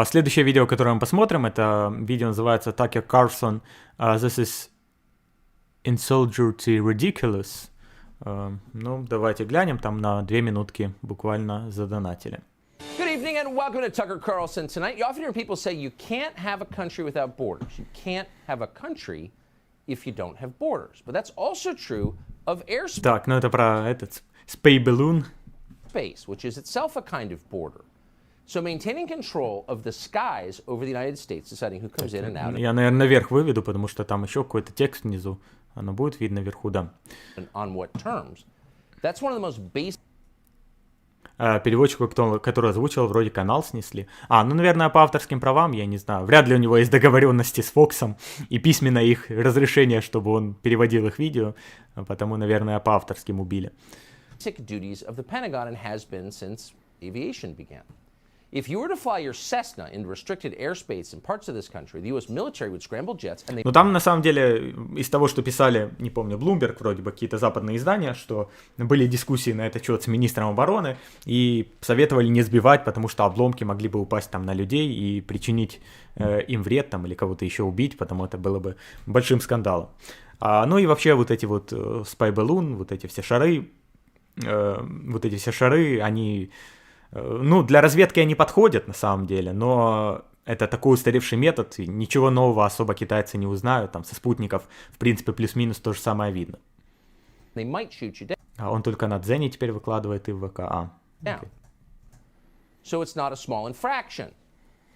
Следующее видео, которое мы посмотрим, это видео называется Tucker Carlson This is Insulting Ridiculous. Ну, давайте глянем, там на 2 минутки буквально задонатили. Good evening and welcome to Tucker Carlson tonight. You often hear people say you can't have a country without borders. You can't have a country if you don't have borders. But that's also true of airspace. Так, ну это про этот space balloon. Space, which is itself a kind of border. So maintaining control of the skies over the United States, deciding who comes in and out. Я, наверное, наверх выведу, потому что там еще какой-то текст внизу. Оно будет видно вверху, да. On what terms? That's one of the most basic. Переводчику, который озвучил, вроде канал снесли. Ну, наверное, по авторским правам, я не знаю. Вряд ли у него есть договоренности с Фоксом и письменно их разрешение, чтобы он переводил их видео. Потому, наверное, по авторским убили. Duties of the Pentagon and has been since aviation began. If you were to fly your Cessna into restricted airspace in parts of this country, the U.S. military would scramble jets and they... Ну там на самом деле из того, что писали, не помню, Bloomberg, вроде бы какие-то западные издания, что были дискуссии на этот счет с министром обороны и советовали не сбивать, потому что обломки могли бы упасть там на людей и причинить им вред там или кого-то еще убить, потому это было бы большим скандалом. Ну и вообще вот эти вот Spy Balloon, вот эти все шары, они... Ну, для разведки они подходят на самом деле, но это такой устаревший метод, и ничего нового особо китайцы не узнают, там со спутников, в принципе, плюс-минус то же самое видно. Он только на Дзене теперь выкладывает и в ВК. Okay. So it's not a small infraction,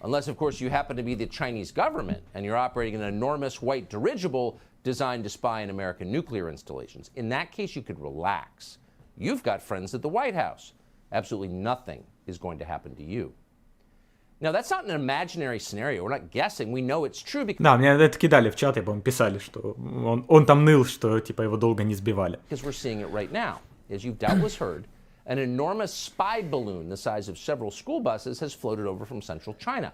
unless, of course, you happen to be the Chinese government and you're operating an enormous white dirigible designed to spy on American nuclear installations. In that case, you could relax. You've got friends at the White House. Absolutely nothing is going to happen to you. Now, that's not an imaginary scenario. We're not guessing. We know it's true because... Да, мне это кидали в чат, я, по-моему, писали, что он там ныл, что типа его долго не сбивали. Because we're seeing it right now. As you've doubtless heard, an enormous spy balloon the size of several school buses has floated over from central China.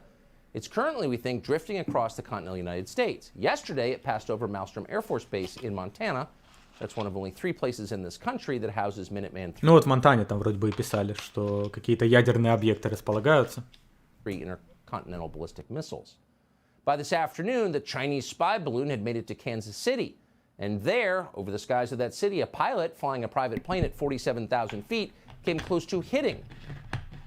It's currently, we think, drifting across the continental United States. Yesterday, it passed over Malmstrom Air Force Base in Montana. That's one of only 3 places in this country that houses Minuteman III. Ну вот в Монтане там вроде бы и писали, что какие-то ядерные объекты располагаются. Intercontinental ballistic missiles. By this afternoon, the Chinese spy balloon had made it to Kansas City. And there, over the skies of that city, a pilot flying a private plane at 47,000 feet came close to hitting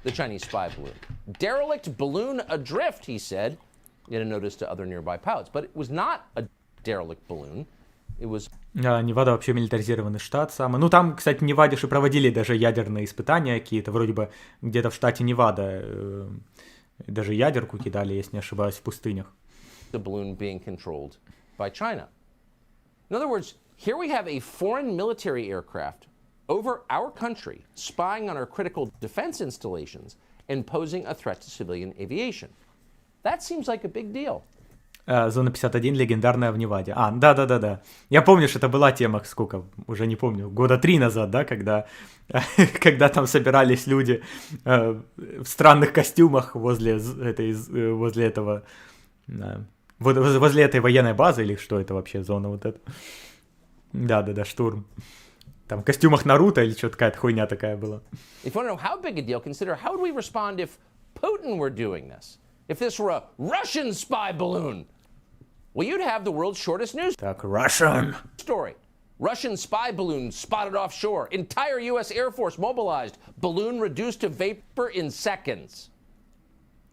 the Chinese spy balloon. Derelict balloon adrift, he said, in a notice to other nearby pilots. But it was not a derelict balloon. Невада вообще милитаризированный штат самый. Ну там, кстати, в Неваде же проводили даже ядерные испытания какие-то, вроде бы где-то в штате Невада даже ядерку кидали, если не ошибаюсь, в пустынях. The balloon being controlled by China. In other words, here we have a foreign military aircraft over our country, spying on our critical defense installations and posing a threat to civilian aviation. That seems like a big deal. Зона 51 легендарная в Неваде. Да. Я помню, что это была тема, сколько, уже не помню, 3 года назад, да, когда там собирались люди в странных костюмах возле этой военной базы, или что это вообще, зона вот эта. Да, штурм. Там в костюмах Наруто или что-то, какая-то хуйня такая была. If you want to know how big a deal, consider how would we respond if Putin were doing this? If this were a Russian spy balloon? Well, you'd have the world's shortest news Russian story. Russian spy balloon spotted offshore. Entire U.S. Air Force mobilized. Balloon reduced to vapor in seconds.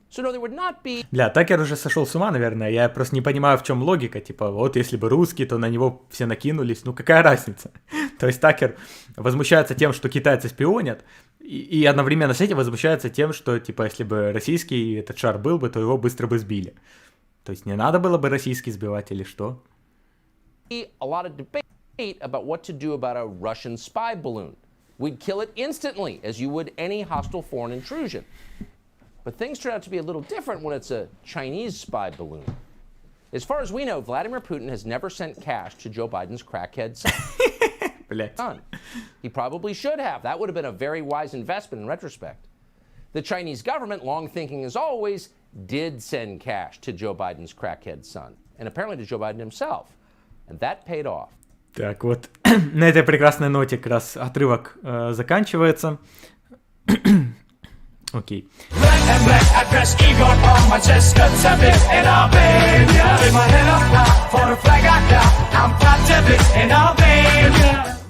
So no, there would not be... Такер уже сошел с ума, наверное. Я просто не понимаю, в чем логика. Типа, вот если бы русский, то на него все накинулись. Ну, какая разница? То есть Такер возмущается тем, что китайцы шпионят, и одновременно с этим возмущается тем, что, типа, если бы российский этот шар был бы, то его быстро бы сбили. То есть не надо было бы российский сбивать или что? A lot of debate about what to do about a Russian spy balloon. We'd kill it instantly, as you would any hostile foreign intrusion. But things turn out to be a little different when it's a Chinese spy balloon. As far as we know, Vladimir Putin has never sent cash to Joe Biden's crackhead son. He probably should have. That would have been a very wise investment in retrospect. The Chinese government, long thinking as always, did send cash to Joe Biden's crackhead son, and apparently to Joe Biden himself, and that paid off. Так вот, на этой прекрасной ноте как раз отрывок заканчивается. Окей. just good to be in Albania. With my head up high for the flag I got, I'm proud to be in Albania.